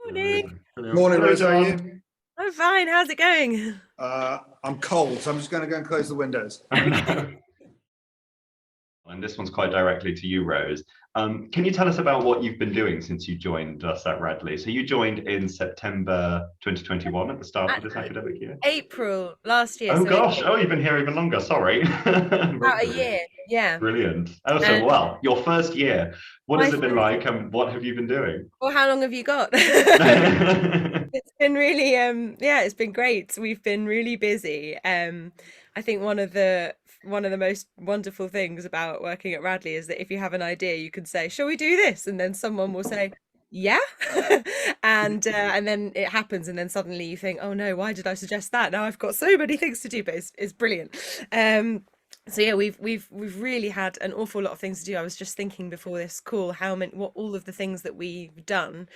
Morning. Brilliant. Brilliant. Morning, Hello, Rose. How are John. you? I'm fine. How's it going? I'm cold, so I'm just going to go and close the windows. Okay. And this one's quite directly to you, Rose. Can you tell us about what you've been doing since you joined us at Radley? So you joined in September 2021 at the start of this Actually, academic year? April last year, Oh so gosh, oh, you've been here even longer. Sorry. about a Brilliant. year. Yeah. Brilliant. Awesome. And Well, your first year, what my has it been first, like and what have you been doing? well, how long have you got? It's been really yeah, it's been great. We've been really busy. I think one of the most wonderful things about working at Radley is that if you have an idea, you can say, "Shall we do this?" And then someone will say, "Yeah," and then it happens, and then suddenly you think, "Oh no, why did I suggest that? Now I've got so many things to do." But it's brilliant. So yeah, we've really had an awful lot of things to do. I was just thinking before this call what all of the things that we've done.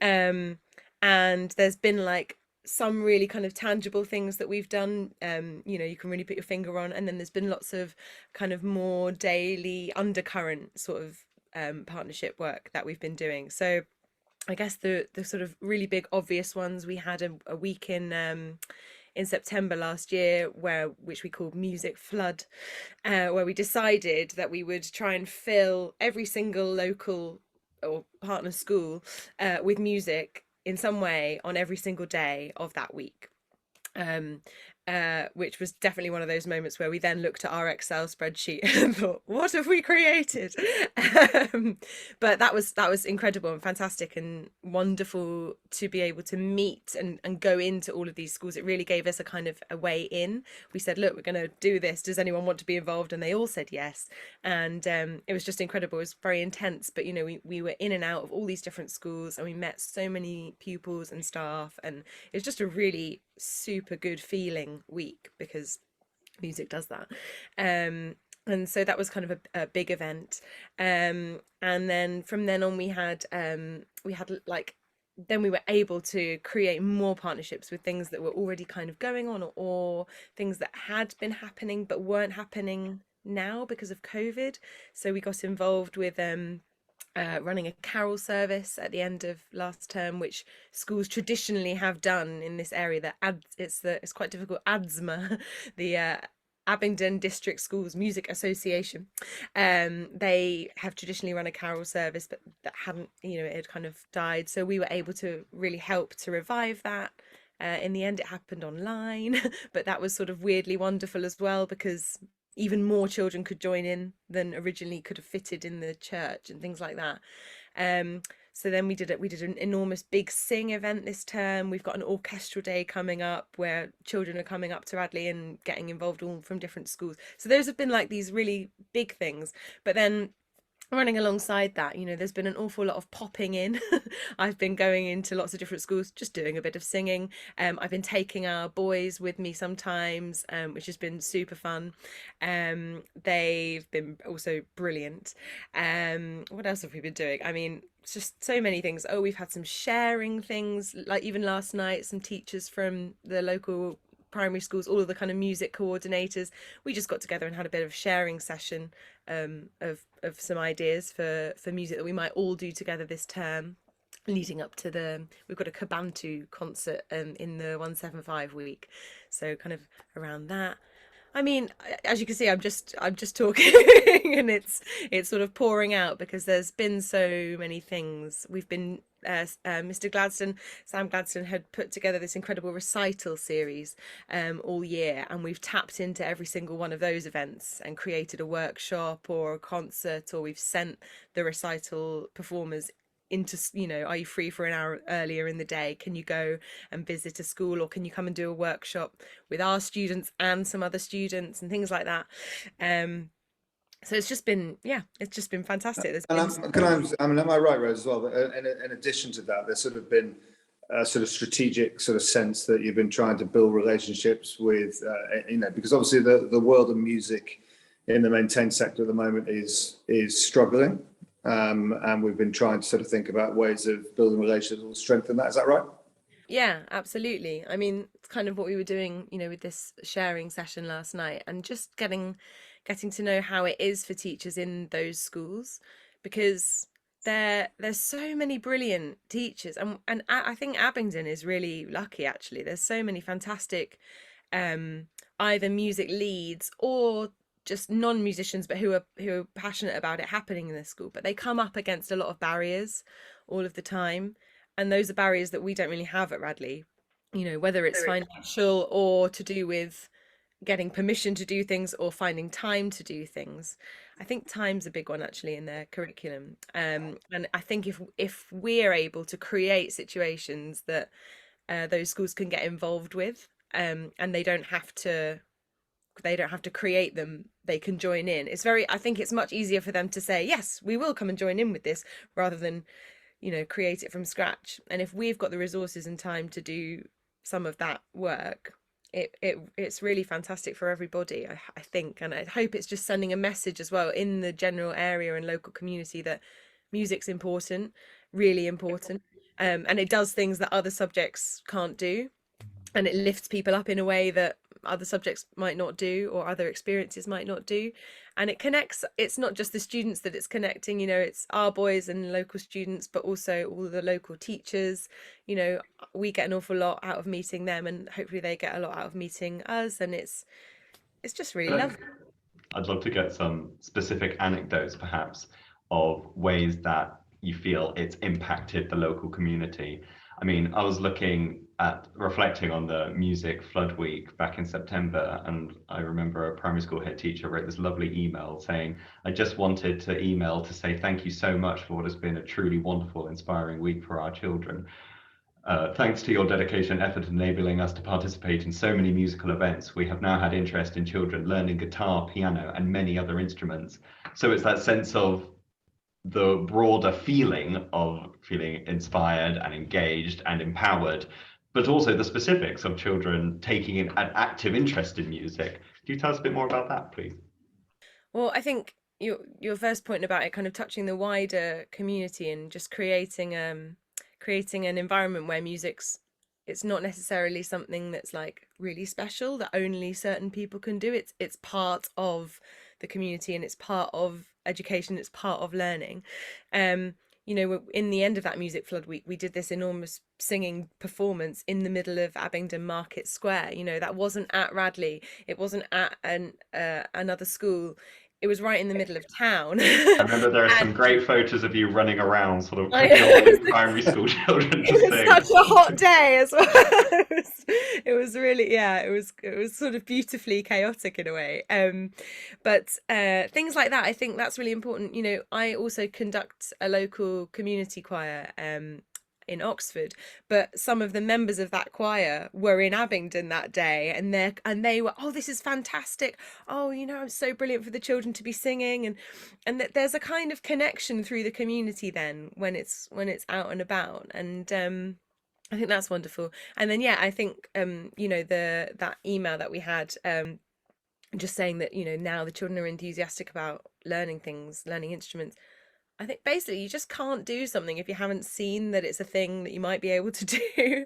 Um, and there's been like some really kind of tangible things that we've done, you can really put your finger on, and then there's been lots of kind of more daily undercurrent sort of partnership work that we've been doing. So I guess the sort of really big obvious ones, we had a week in September last year, which we called Music Flood, where we decided that we would try and fill every single local or partner school with music in some way on every single day of that week. Um, which was definitely one of those moments where we then looked at our Excel spreadsheet and thought, "What have we created?" um, but that was incredible and fantastic and wonderful to be able to meet and go into all of these schools. It really gave us a kind of a way in. We said, "Look, we're going to do this. Does anyone want to be involved?" And they all said yes. And it was just incredible. It was very intense, but we were in and out of all these different schools, and we met so many pupils and staff, and it was just a really super good feeling week because music does that. And so that was kind of a big event. And then from then on we had like then we were able to create more partnerships with things that were already kind of going on, or things that had been happening but weren't happening now because of COVID. So we got involved with running a carol service at the end of last term, which schools traditionally have done in this area. It's quite difficult. ADSMA, the Abingdon District Schools Music Association. They have traditionally run a carol service, but that hadn't, it had kind of died. So we were able to really help to revive that. In the end, it happened online, but that was sort of weirdly wonderful as well, because even more children could join in than originally could have fitted in the church and things like that. Um, so then we did an enormous big sing event this term. We've got an orchestral day coming up where children are coming up to Radley and getting involved all from different schools. So those have been like these really big things. But then running alongside that, there's been an awful lot of popping in. I've been going into lots of different schools, just doing a bit of singing. I've been taking our boys with me sometimes, which has been super fun. They've been also brilliant. What else have we been doing? I mean, it's just so many things. Oh, we've had some sharing things, like even last night, some teachers from the local primary schools, all of the kind of music coordinators, we just got together and had a bit of sharing session, of some ideas for music that we might all do together this term, leading up to we've got a Kabantu concert in the 175 week, so kind of around that. I mean, as you can see, I'm just talking, and it's sort of pouring out because there's been so many things. We've been Mr. Gladstone, Sam Gladstone, had put together this incredible recital series all year, and we've tapped into every single one of those events and created a workshop or a concert, or we've sent the recital performers into, are you free for an hour earlier in the day? Can you go and visit a school, or can you come and do a workshop with our students and some other students and things like that? So it's just been, yeah, it's just been fantastic. There's And been am I right, Rose, as well? That in addition to that, there's sort of been a sort of strategic sort of sense that you've been trying to build relationships with, because obviously the world of music in the maintained sector at the moment is struggling. And we've been trying to sort of think about ways of building relationships to strengthen that. Is that right? Yeah, absolutely. I mean, it's kind of what we were doing, with this sharing session last night, and just getting to know how it is for teachers in those schools, because there's so many brilliant teachers, and I think Abingdon is really lucky actually. There's so many fantastic um either music leads or just non-musicians but who are passionate about it happening in the school, but they come up against a lot of barriers all of the time, and those are barriers that we don't really have at Radley, whether it's financial or to do with getting permission to do things or finding time to do things. I think time's a big one actually in their curriculum. And I think if we're able to create situations that those schools can get involved with, and they don't have to create them, they can join in. I think it's much easier for them to say, yes, we will come and join in with this, rather than create it from scratch. And if we've got the resources and time to do some of that work, it's really fantastic for everybody, I think. And I hope it's just sending a message as well in the general area and local community that music's important, really important, and it does things that other subjects can't do, and it lifts people up in a way that other subjects might not do, or other experiences might not do. And it connects, it's not just the students that it's connecting, it's our boys and local students, but also all the local teachers. We get an awful lot out of meeting them, and hopefully they get a lot out of meeting us, and it's just really lovely. I'd love to get some specific anecdotes, perhaps, of ways that you feel it's impacted the local community. I mean, I was reflecting on the Music Flood Week back in September, and I remember a primary school head teacher wrote this lovely email saying, I just wanted to email to say thank you so much for what has been a truly wonderful, inspiring week for our children. Thanks to your dedication and effort enabling us to participate in so many musical events, we have now had interest in children learning guitar, piano, and many other instruments. So it's that sense of the broader feeling of feeling inspired and engaged and empowered, but also the specifics of children taking an active interest in music. Can you tell us a bit more about that, please? Well, I think your first point about it kind of touching the wider community and just creating an environment where it's not necessarily something that's like really special that only certain people can do. It's part of the community, and it's part of education, it's part of learning. In the end of that Music Flood Week, we did this enormous singing performance in the middle of Abingdon Market Square. That wasn't at Radley, it wasn't at another school, it was right in the middle of town. I remember there are some great photos of you running around, sort of primary school children to sing. It was such a hot day as well. It was really, yeah, it was sort of beautifully chaotic in a way. But things like that, I think that's really important. I also conduct a local community choir in Oxford, but some of the members of that choir were in Abingdon that day, and they were, oh, this is fantastic, oh, it's so brilliant for the children to be singing, and that there's a kind of connection through the community then when it's out and about. And I think that's wonderful. And then I think that email that we had, just saying that now the children are enthusiastic about learning instruments. I think basically you just can't do something if you haven't seen that it's a thing that you might be able to do.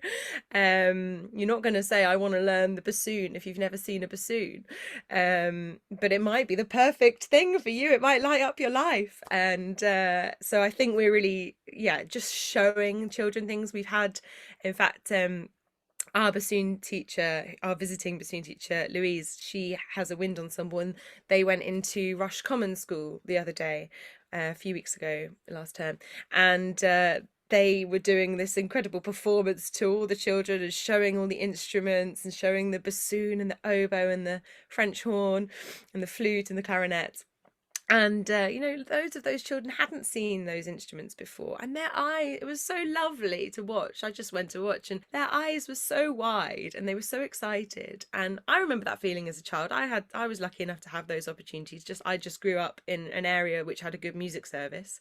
You're not going to say, I want to learn the bassoon if you've never seen a bassoon. But it might be the perfect thing for you. It might light up your life. And so I think we're really, just showing children things. We've had, in fact, our visiting bassoon teacher, Louise, she has a wind ensemble, and they went into Rush Common School the other day, a few weeks ago, last term, and they were doing this incredible performance to all the children and showing all the instruments and showing the bassoon and the oboe and the French horn and the flute and the clarinet. And loads of those children hadn't seen those instruments before, and it was so lovely to watch. I just went to watch, and their eyes were so wide and they were so excited. And I remember that feeling as a child. I was lucky enough to have those opportunities. I just grew up in an area which had a good music service.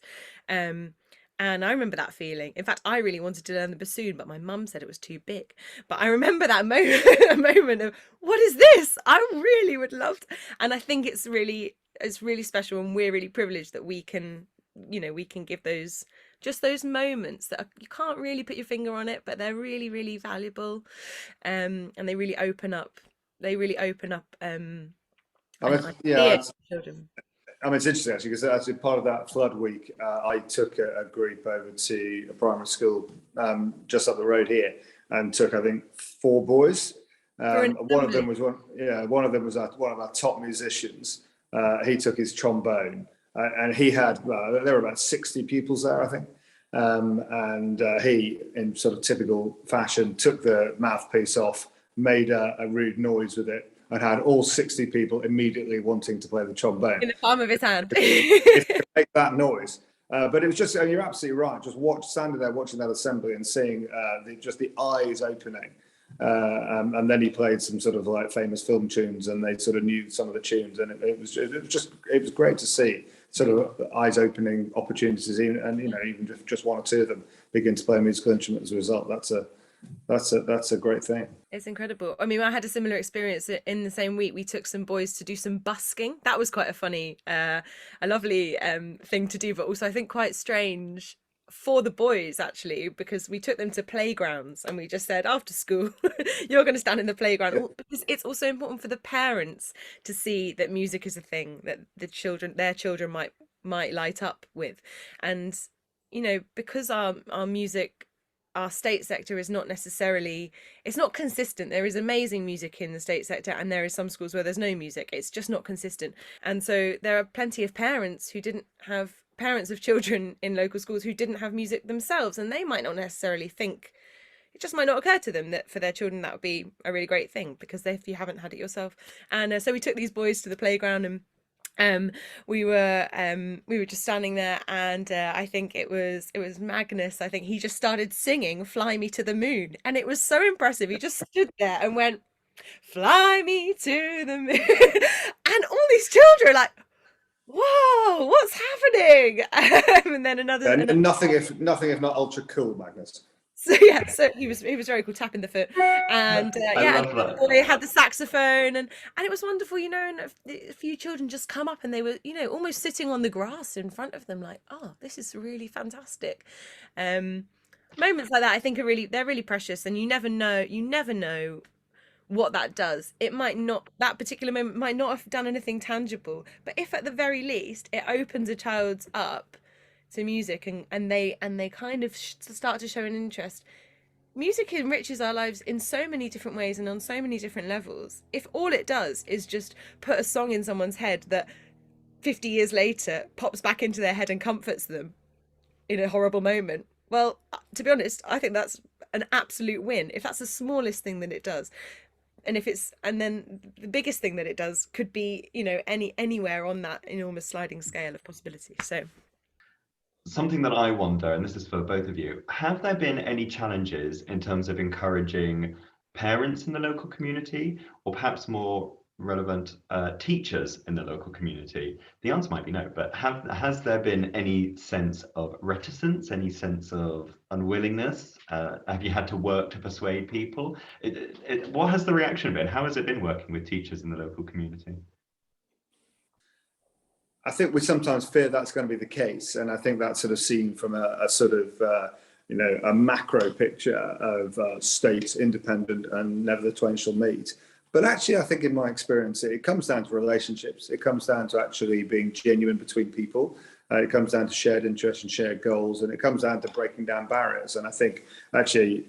And I remember that feeling. In fact, I really wanted to learn the bassoon, but my mum said it was too big. But I remember that moment, a moment of, what is this? I really would love to. And I think it's really special, and we're really privileged that we can give those moments that you can't really put your finger on it, but they're really, really valuable, and they really open up children. I mean, it's interesting actually because actually part of that flood week, I took a group over to a primary school just up the road here, and took I think 4 boys. For an One of them assembly. was one of them was one of our top musicians. He took his trombone, and he had there were about 60 pupils there, I think. And he, in sort of typical fashion, took the mouthpiece off, made a rude noise with it, and had all 60 people immediately wanting to play the trombone. In the palm of his hand. If you make that noise. But it was just, and you're absolutely right, just standing there watching that assembly and seeing just the eyes opening. And then he played some sort of like famous film tunes, and they sort of knew some of the tunes, and it was great to see sort of eyes opening opportunities, and even just one or two of them begin to play a musical instrument as a result. That's a great thing. It's incredible. I mean, I had a similar experience in the same week. We took some boys to do some busking. That was quite a funny, a lovely thing to do, but also I think quite strange for the boys actually, because we took them to playgrounds and we just said after school, you're going to stand in the playground. Because it's also important for the parents to see that music is a thing that their children might light up with, and because our music, our state sector is not necessarily, it's not consistent. There is amazing music in the state sector, and there is some schools where there's no music. It's just not consistent. And so there are plenty of parents who didn't have parents of children in local schools who didn't have music themselves, and they might not necessarily think, it just might not occur to them that for their children that would be a really great thing, because if you haven't had it yourself. And so we took these boys to the playground, and we were just standing there, and I think it was Magnus. I think he just started singing "Fly Me to the Moon," and it was so impressive. He just stood there and went, "Fly me to the moon," and all these children are like, "Whoa, what's happening?" And then And another. nothing if not ultra cool, Magnus. So yeah, so he was very cool, tapping the foot, and I yeah, and love the that. boy had the saxophone, and it was wonderful, and a few children just come up, and they were, almost sitting on the grass in front of them, like, oh, this is really fantastic. Um, Moments like that, I think, they're really precious, and you never know what that does. It might not, that particular moment might not have done anything tangible, but if at the very least it opens a child's up to music, and they kind of start to show an interest. Music enriches our lives in so many different ways and on so many different levels. If all it does is just put a song in someone's head that 50 years later pops back into their head and comforts them in a horrible moment, well, to be honest, I think that's an absolute win. If that's the smallest thing that it does, and then the biggest thing that it does could be, anywhere on that enormous sliding scale of possibility. So Something that I wonder, and this is for both of you, have there been any challenges in terms of encouraging parents in the local community, or perhaps more relevant, teachers in the local community? The answer might be no, but has there been any sense of reticence, any sense of unwillingness? Have you had to work to persuade people? What has the reaction been? How has it been working with teachers in the local community? I think we sometimes fear that's going to be the case, and I think that's sort of seen from a sort of a macro picture of state independent and never the twain shall meet. But actually, I think in my experience, it comes down to relationships. It comes down to actually being genuine between people. It comes down to shared interests and shared goals, and it comes down to breaking down barriers. And I think actually,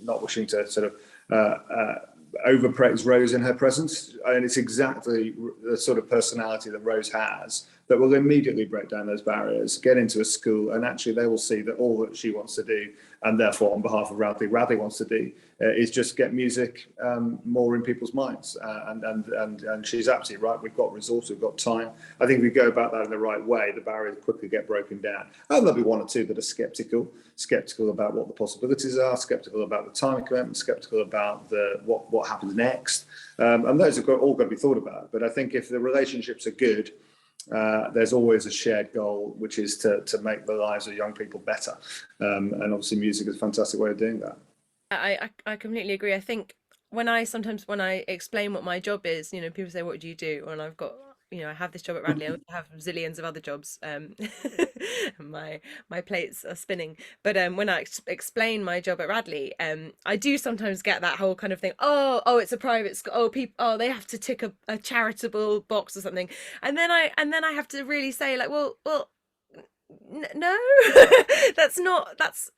not wishing to sort of overpraise Rose in her presence, and it's exactly the sort of personality that Rose has that will immediately break down those barriers, get into a school, and actually they will see that all that she wants to do, and therefore on behalf of Radley wants to do, is just get music more in people's minds. And she's absolutely right. We've got resource, we've got time. I think if we go about that in the right way, the barriers quickly get broken down. And there'll be one or two that are skeptical about what the possibilities are, skeptical about the time commitment, skeptical about what happens next. And those have all got to be thought about. But I think if the relationships are good, there's always a shared goal, which is to make the lives of young people better. And obviously music is a fantastic way of doing that. I completely agree. I think when I explain what my job is, people say, "What do you do?" And I've got, I have this job at Radley. I have zillions of other jobs. my plates are spinning. But when I explain my job at Radley, I do sometimes get that whole kind of thing. Oh, it's a private school. Oh, people, oh, they have to tick a charitable box or something, and then I have to really say like, well. No, that's not. That's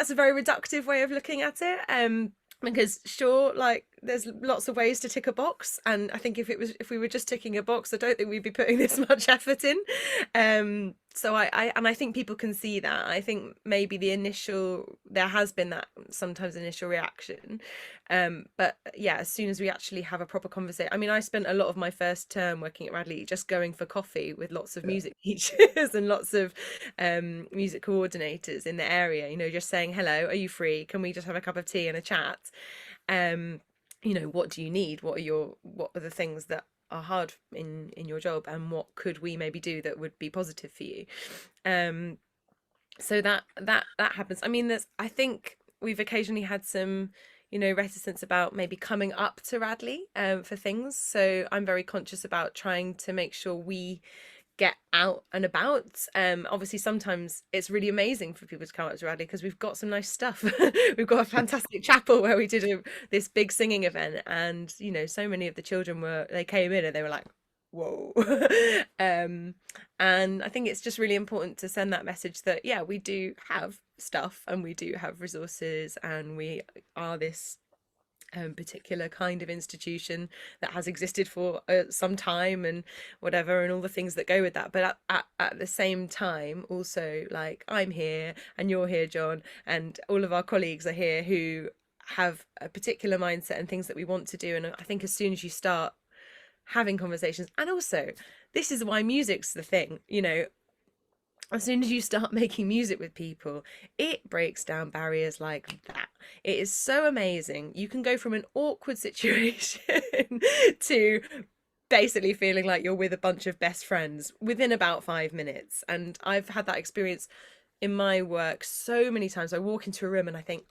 a very reductive way of looking at it. Because sure, like there's lots of ways to tick a box, and I think if we were just ticking a box, I don't think we'd be putting this much effort in. So I think people can see that. I think maybe there has been that sometimes initial reaction, but yeah, as soon as we actually have a proper conversation. I mean, I spent a lot of my first term working at Radley just going for coffee with lots of music teachers and lots of music coordinators in the area, you know, just saying, hello, are you free, can we just have a cup of tea and a chat? You know, what do you need, what are the things that are hard in your job, and what could we maybe do that would be positive for you? So that happens. I mean, I think we've occasionally had some, you know, reticence about maybe coming up to Radley for things, so I'm very conscious about trying to make sure we get out and about. Obviously sometimes it's really amazing for people to come up to Radley because we've got some nice stuff. We've got a fantastic chapel where we did this big singing event, and you know, so many of the children they came in and they were like, whoa. And I think it's just really important to send that message that yeah, we do have stuff and we do have resources, and we are this particular kind of institution that has existed for some time and whatever, and all the things that go with that. But at the same time, also, like, I'm here and you're here, John, and all of our colleagues are here who have a particular mindset and things that we want to do. And I think as soon as you start having conversations, and also this is why music's the thing, you know, as soon as you start making music with people, it breaks down barriers like that. It is so amazing. You can go from an awkward situation to basically feeling like you're with a bunch of best friends within about 5 minutes. And I've had that experience in my work so many times. I walk into a room and I think,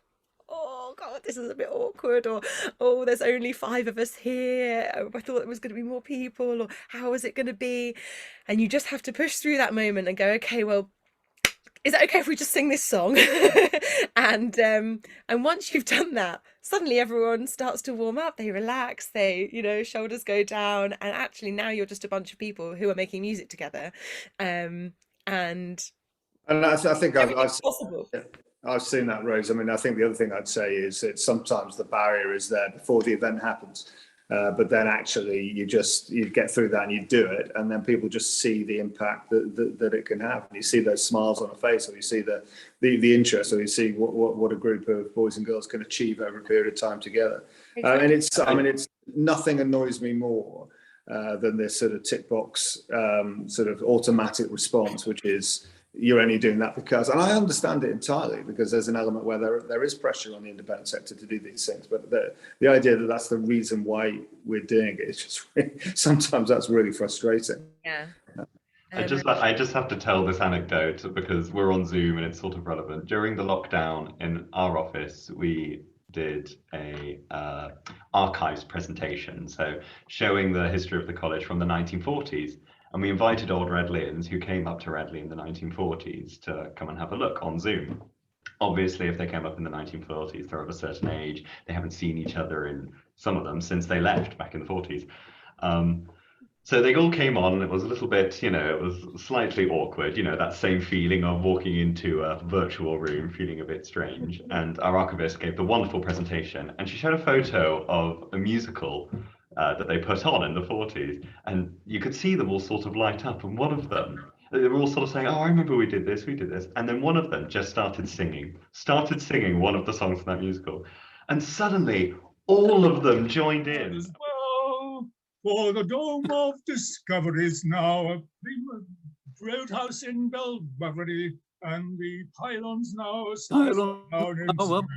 oh God, this is a bit awkward, or oh, there's only 5 of us here. I thought there was going to be more people, or how is it going to be? And you just have to push through that moment and go, okay, well, is it okay if we just sing this song? And once you've done that, suddenly everyone starts to warm up, they relax, they, you know, shoulders go down, and actually now you're just a bunch of people who are making music together. And I think everything's possible. Yeah, I've seen that, Rose. I mean, I think the other thing I'd say is that sometimes the barrier is there before the event happens, but then actually you get through that and you do it, and then people just see the impact that it can have. And you see those smiles on a face, or you see the interest, or you see what a group of boys and girls can achieve over a period of time together. Exactly. And it's nothing annoys me more than this sort of tick box sort of automatic response, which is, you're only doing that because, and I understand it entirely, because there's an element where there is pressure on the independent sector to do these things, but the idea that that's the reason why we're doing it is just really, sometimes that's really frustrating. Yeah. I just have to tell this anecdote because we're on Zoom and it's sort of relevant. During the lockdown in our office, we did a archives presentation, so showing the history of the college from the 1940s. And we invited old Radleyans who came up to Radley in the 1940s to come and have a look on Zoom. Obviously, if they came up in the 1940s, they're of a certain age. They haven't seen each other, in some of them, since they left back in the 40s. So they all came on, and it was a little bit, you know, it was slightly awkward, you know, that same feeling of walking into a virtual room, feeling a bit strange. And our archivist gave the wonderful presentation, and she showed a photo of a musical that they put on in the 40s, and you could see them all sort of light up. And one of them, they were all sort of saying, oh, I remember we did this, and then one of them just started singing one of the songs from that musical, and suddenly all of them joined in. Well, for the dome of discoveries now, the roadhouse in Belgravity, and the pylons now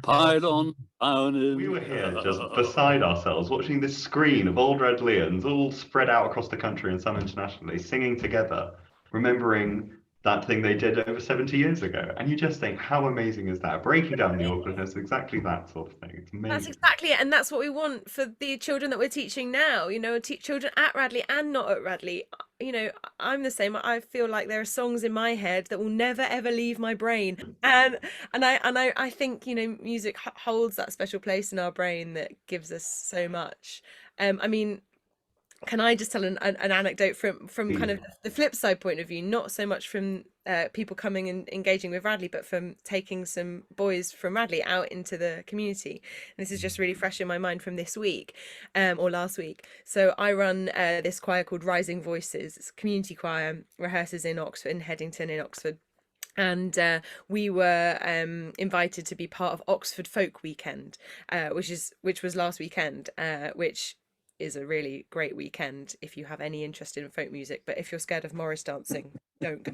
pylon down in. We were here just beside ourselves, watching this screen of old Radleyans all spread out across the country and some internationally, singing together, remembering that thing they did over 70 years ago. And you just think, how amazing is that? Breaking down the awkwardness, exactly that sort of thing. It's That's amazing. exactly it, and that's what we want for the children that we're teaching now. You know, teach children at Radley and not at Radley. You know, I'm the same. I feel like there are songs in my head that will never ever leave my brain, and I think, you know, music holds that special place in our brain that gives us so much. I mean, can I just tell an anecdote from kind Please. of the flip side point of view, not so much from people coming and engaging with Radley, but from taking some boys from Radley out into the community. And this is just really fresh in my mind from this week, or last week. So I run this choir called Rising Voices. It's a community choir, rehearses in Oxford, in Headington in Oxford. And we were invited to be part of Oxford Folk Weekend, which was last weekend, which is a really great weekend if you have any interest in folk music. But if you're scared of Morris dancing, don't go.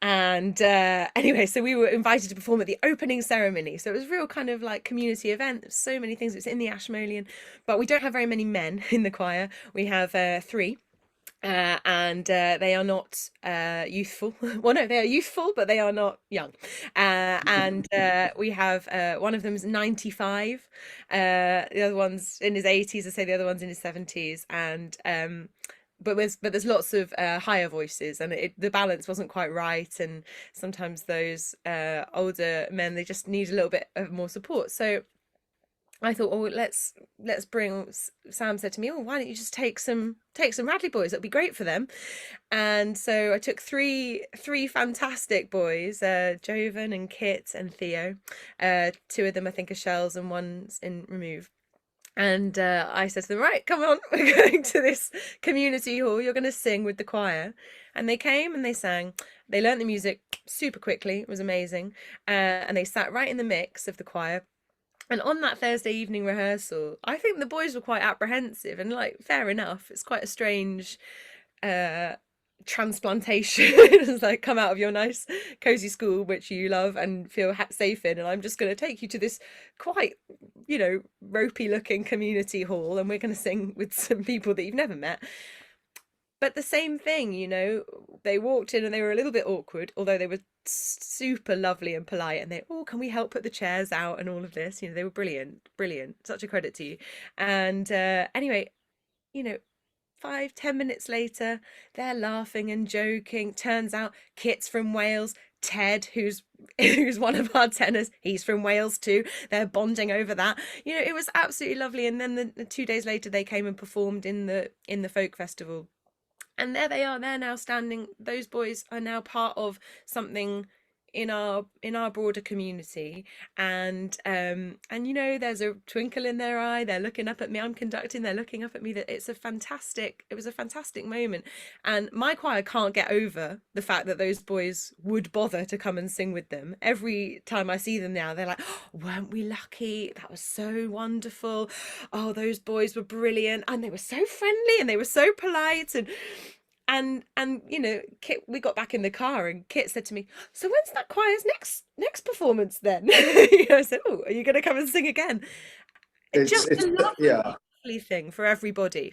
And anyway, so we were invited to perform at the opening ceremony. So it was a real kind of like community event. There's so many things. It's in the Ashmolean, but we don't have very many men in the choir. We have three. And they are not youthful. Well, no, they are youthful, but they are not young. And we have one of them is 95. The other one's in his 80s. I say the other one's in his 70s. And but there's lots of higher voices, and the balance wasn't quite right. And sometimes those older men, they just need a little bit of more support. So I thought, oh, let's bring. Sam said to me, oh, why don't you just take some Radley boys? That'd be great for them. And so I took three fantastic boys, Jovan and Kit and Theo. Two of them I think are shells and one's in remove. And I said to them, right, come on, we're going to this community hall. You're going to sing with the choir. And they came and they sang. They learnt the music super quickly. It was amazing. And they sat right in the mix of the choir. And on that Thursday evening rehearsal, I think the boys were quite apprehensive, and like, fair enough. It's quite a strange transplantation. It's like, come out of your nice cozy school which you love and feel safe in, and I'm just going to take you to this quite, you know, ropey looking community hall, and we're going to sing with some people that you've never met. But the same thing, you know, they walked in and they were a little bit awkward, although they were super lovely and polite. And they, oh, can we help put the chairs out and all of this? You know, they were brilliant, brilliant. Such a credit to you. And anyway, you know, 5-10 minutes later, they're laughing and joking. Turns out Kit's from Wales. Ted, who's one of our tenors, he's from Wales too. They're bonding over that. You know, it was absolutely lovely. And then the 2 days later, they came and performed in the folk festival. And there they are, they're now standing, those boys are now part of something in our broader community. And you know, there's a twinkle in their eye, they're looking up at me, I'm conducting, they're looking up at me. That it was a fantastic moment. And my choir can't get over the fact that those boys would bother to come and sing with them. Every time I see them now, they're like, oh, weren't we lucky? That was so wonderful. Oh, those boys were brilliant, and they were so friendly and they were so polite. And you know, Kit, we got back in the car and Kit said to me, so when's that choir's next performance then? You know, I said, oh, are you going to come and sing again? Just a lovely thing for everybody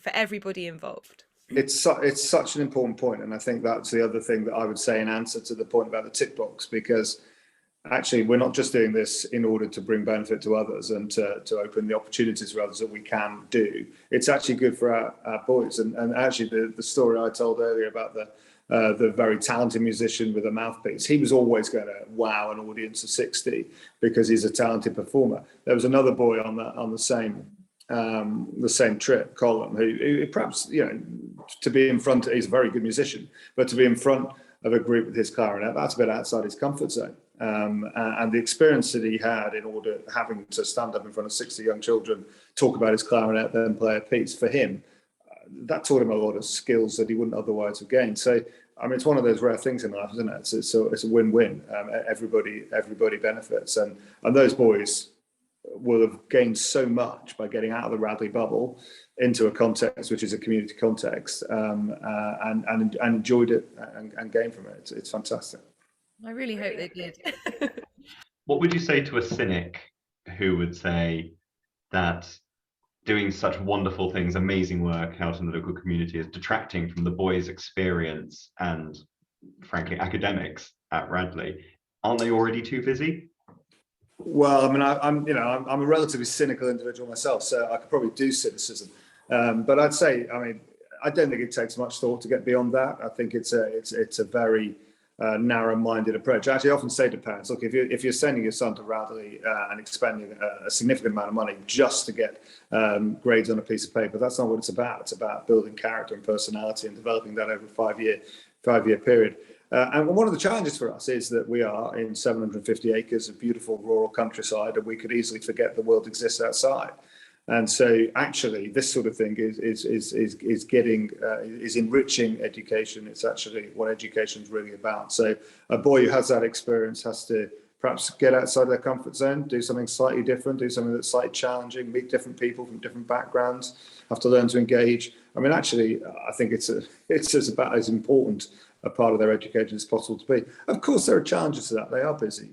involved. It's such an important point, and I think that's the other thing that I would say in answer to the point about the tick box, because actually we're not just doing this in order to bring benefit to others and to open the opportunities for others that we can do. It's actually good for our boys. And actually the story I told earlier about the very talented musician with a mouthpiece, he was always going to wow an audience of 60 because he's a talented performer. There was another boy on the same trip, Colin, who perhaps, you know, to be in front, he's a very good musician, but to be in front of a group with his clarinet, that's a bit outside his comfort zone. And the experience that he had having to stand up in front of 60 young children, talk about his clarinet, then play a piece, for him, that taught him a lot of skills that he wouldn't otherwise have gained. So, I mean, it's one of those rare things in life, isn't it? It's a win-win. Everybody benefits. And those boys will have gained so much by getting out of the Radley bubble into a context which is a community context, and enjoyed it and gained from it. It's fantastic. I really hope they did. What would you say to a cynic who would say that doing such wonderful things, amazing work out in the local community is detracting from the boys' experience and frankly, academics at Radley, aren't they already too busy? Well, I mean, I'm a relatively cynical individual myself, so I could probably do cynicism. But I'd say, I mean, I don't think it takes much thought to get beyond that. I think it's a very narrow-minded approach. I actually often say to parents, look, if you're sending your son to Radley and expending a significant amount of money just to get grades on a piece of paper, that's not what it's about. It's about building character and personality and developing that over a five-year period. And one of the challenges for us is that we are in 750 acres of beautiful rural countryside, and we could easily forget the world exists outside. And so, actually, this sort of thing is enriching education. It's actually what education is really about. So, a boy who has that experience has to perhaps get outside their comfort zone, do something slightly different, do something that's slightly challenging, meet different people from different backgrounds, have to learn to engage. I mean, actually, I think it's about as important a part of their education as possible to be. Of course, there are challenges to that. They are busy.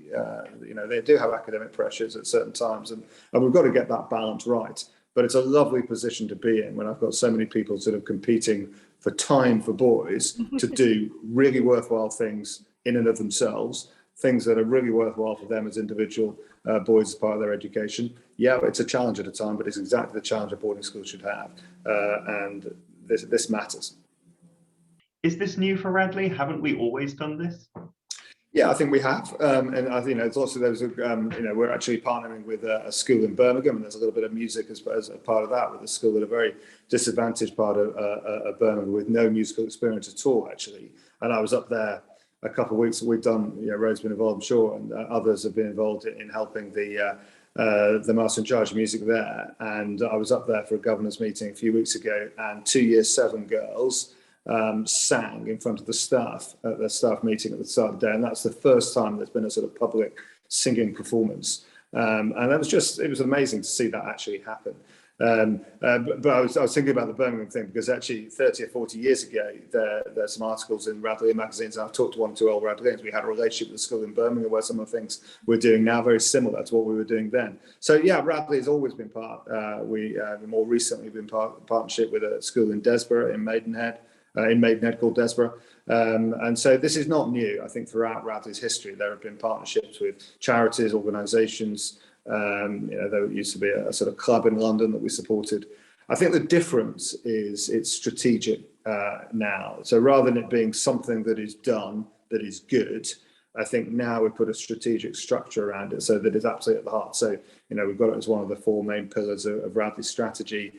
They do have academic pressures at certain times, and we've got to get that balance right. But it's a lovely position to be in when I've got so many people sort of competing for time for boys to do really worthwhile things in and of themselves, things that are really worthwhile for them as individual boys as part of their education. Yeah, it's a challenge at a time, but it's exactly the challenge a boarding school should have. And this matters. Is this new for Radley? Haven't we always done this? Yeah, I think we have, and I think it's also we're actually partnering with a school in Birmingham, and there's a little bit of music as a part of that with a school in a very disadvantaged part of Birmingham with no musical experience at all, actually. And I was up there a couple of weeks. We've done, Rose been involved, I'm sure, and others have been involved in helping the master in charge of music there. And I was up there for a governor's meeting a few weeks ago, and 2 year 7 girls sang in front of the staff at the staff meeting at the start of the day, and that's the first time there's been a sort of public singing performance, and it was amazing to see that actually happen. But I was thinking about the Birmingham thing because actually 30 or 40 years ago there's some articles in Radley magazines, and I've talked to 1 or 2 old Radleyans. We had a relationship with the school in Birmingham where some of the things we're doing now are very similar to what we were doing then. So yeah, Radley has always been part. We more recently been partnership with a school in Desborough in Maidenhead called Desborough. And so this is not new. I think throughout Radley's history, there have been partnerships with charities, organisations. There used to be a sort of club in London that we supported. I think the difference is it's strategic now. So rather than it being something that is done that is good, I think now we put a strategic structure around it so that it's absolutely at the heart. So, we've got it as one of the 4 main pillars of Radley's strategy.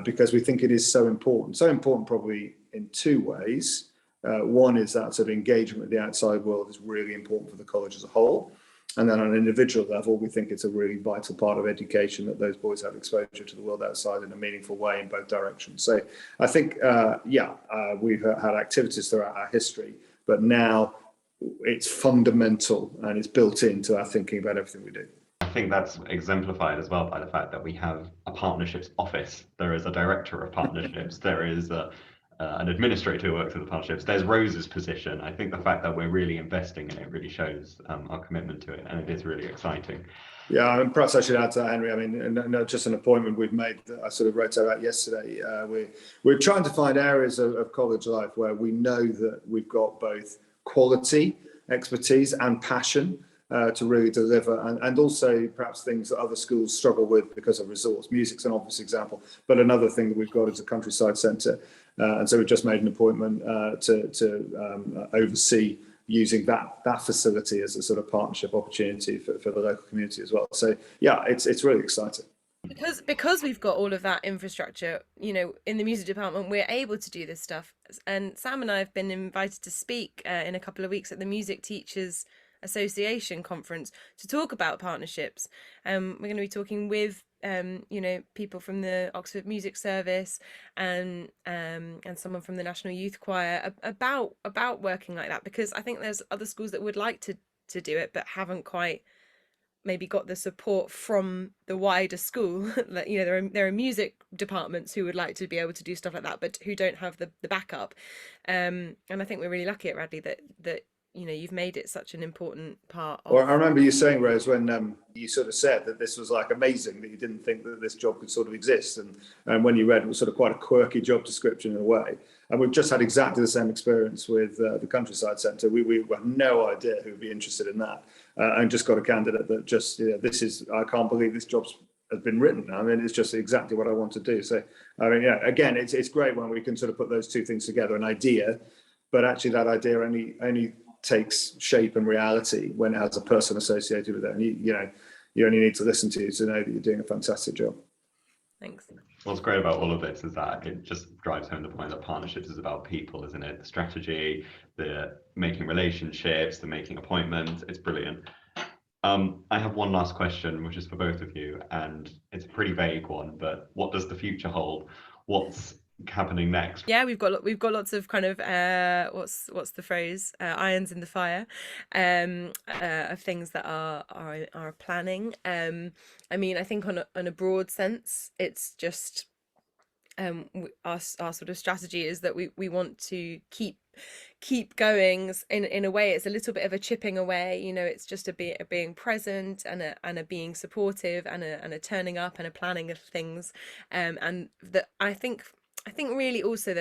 Because we think it is so important. So important probably in 2 ways. One is that sort of engagement with the outside world is really important for the college as a whole. And then on an individual level, we think it's a really vital part of education that those boys have exposure to the world outside in a meaningful way in both directions. So I think, we've had activities throughout our history, but now it's fundamental and it's built into our thinking about everything we do. I think that's exemplified as well by the fact that we have a partnerships office. There is a director of partnerships. There is an administrator who works with the partnerships. There's Rose's position. I think the fact that we're really investing in it really shows our commitment to it, and it is really exciting. Yeah, and perhaps I should add to that, Henry. I mean, not just an appointment we've made that I sort of wrote about yesterday. We're trying to find areas of college life where we know that we've got both quality, expertise, and passion to really deliver, and also perhaps things that other schools struggle with because of resource. Music's an obvious example, but another thing that we've got is a countryside centre, and so we've just made an appointment to oversee using that facility as a sort of partnership opportunity for the local community as well. So yeah, it's really exciting. Because we've got all of that infrastructure, in the music department, we're able to do this stuff. And Sam and I have been invited to speak in a couple of weeks at the Music Teachers Association conference to talk about partnerships. We're going to be talking with people from the Oxford Music Service and someone from the National Youth Choir about working like that, because I think there's other schools that would like to do it but haven't quite maybe got the support from the wider school. Like, there are music departments who would like to be able to do stuff like that but who don't have the backup, and I think we're really lucky at Radley that you've made it such an important part of... Well, I remember you saying, Rose, when you sort of said that this was like amazing, that you didn't think that this job could sort of exist, and when you read, it was sort of quite a quirky job description in a way. And we've just had exactly the same experience with the Countryside Centre. We had no idea who would be interested in that, and just got a candidate that just, this is, I can't believe this job's has been written. I mean, it's just exactly what I want to do. So, I mean, yeah, again, it's great when we can sort of put those two things together, an idea, but actually that idea only takes shape and reality when it has a person associated with it. And you only need to listen to you to know that you're doing a fantastic job. Thanks. What's great about all of this is that it just drives home the point that partnerships is about people, isn't it? The strategy, the making relationships, the making appointments. It's brilliant. I have one last question, which is for both of you, and it's a pretty vague one, but what does the future hold? What's happening next? Yeah, we've got lots of kind of what's the phrase, irons in the fire, of things that are planning. I mean, I think on a broad sense, it's just our sort of strategy is that we want to keep going. In a way, it's a little bit of a chipping away, it's just a being present and a being supportive and a turning up and a planning of things, and that I think really also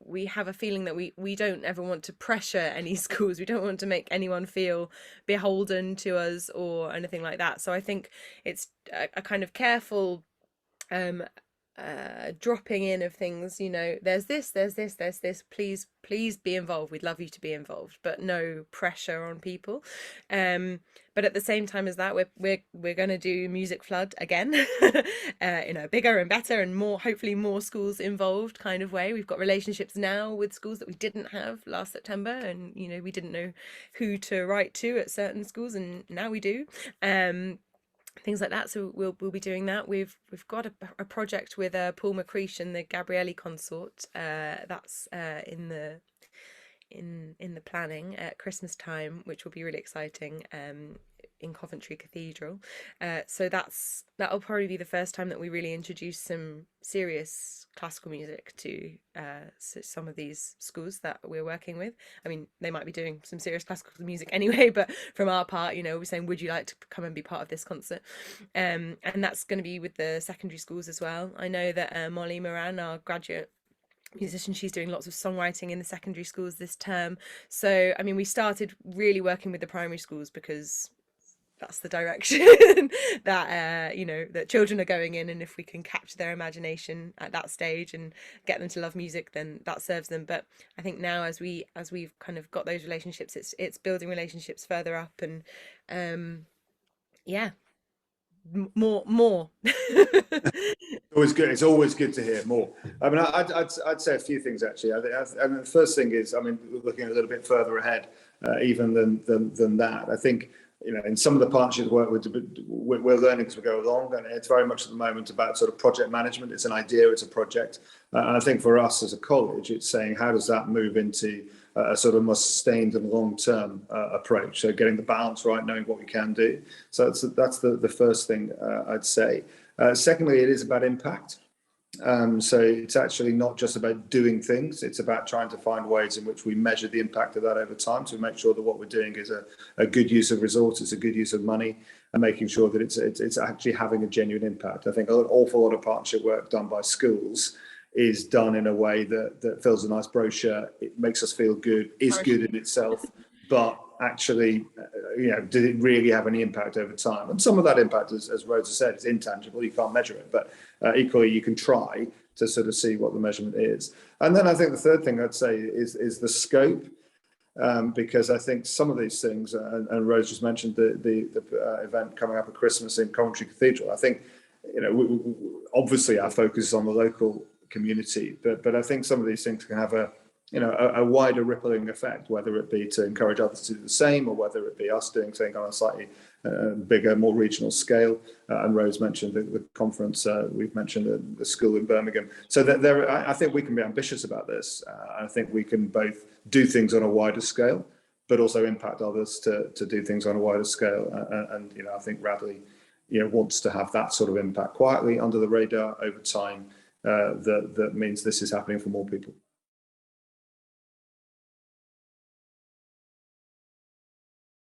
we have a feeling that we don't ever want to pressure any schools. We don't want to make anyone feel beholden to us or anything like that. So I think it's a kind of careful dropping in of things, there's this, please be involved, we'd love you to be involved, but no pressure on people. But at the same time as that, we're going to do Music Flood again in a bigger and better and more, hopefully more schools involved kind of way. We've got relationships now with schools that we didn't have last September, and we didn't know who to write to at certain schools, and now we do. Things like that. So we'll be doing that. We've got a project with Paul McCreesh and the Gabrielli Consort. That's in the planning at Christmas time, which will be really exciting. In Coventry Cathedral. So that'll probably be the first time that we really introduce some serious classical music to some of these schools that we're working with. I mean, they might be doing some serious classical music anyway, but from our part, we're saying, would you like to come and be part of this concert? And that's going to be with the secondary schools as well. I know that Molly Moran, our graduate musician, she's doing lots of songwriting in the secondary schools this term. So, I mean, we started really working with the primary schools because that's the direction that that children are going in, and if we can capture their imagination at that stage and get them to love music, then that serves them. But I think now as we've kind of got those relationships, it's building relationships further up, and more. It's always good to hear more. I mean, I'd say a few things actually. I mean, the first thing is, I mean, looking a little bit further ahead, even than that. I think in some of the partnerships we're learning as we go along, and it's very much at the moment about sort of project management. It's an idea, it's a project, and I think for us as a college, it's saying how does that move into a sort of more sustained and long-term approach. So getting the balance right, knowing what we can do. So that's the first thing I'd say. Secondly, it is about impact. So it's actually not just about doing things, it's about trying to find ways in which we measure the impact of that over time to make sure that what we're doing is a good use of resources, a good use of money, and making sure that it's actually having a genuine impact. I think an awful lot of partnership work done by schools is done in a way that fills a nice brochure, it makes us feel good, is good in itself, but actually, did it really have any impact over time? And some of that impact, as Rhodes has said, is intangible. You can't measure it, but equally, you can try to sort of see what the measurement is. And then I think the third thing I'd say is the scope, because I think some of these things, and Rose just mentioned the event coming up at Christmas in Coventry Cathedral. I think, obviously our focus is on the local community, but I think some of these things can have a wider rippling effect, whether it be to encourage others to do the same, or whether it be us doing something on a slightly bigger, more regional scale. And Rose mentioned the conference, we've mentioned the school in Birmingham. So that I think we can be ambitious about this. I think we can both do things on a wider scale, but also impact others to do things on a wider scale. And I think Radley wants to have that sort of impact quietly under the radar over time. That means this is happening for more people.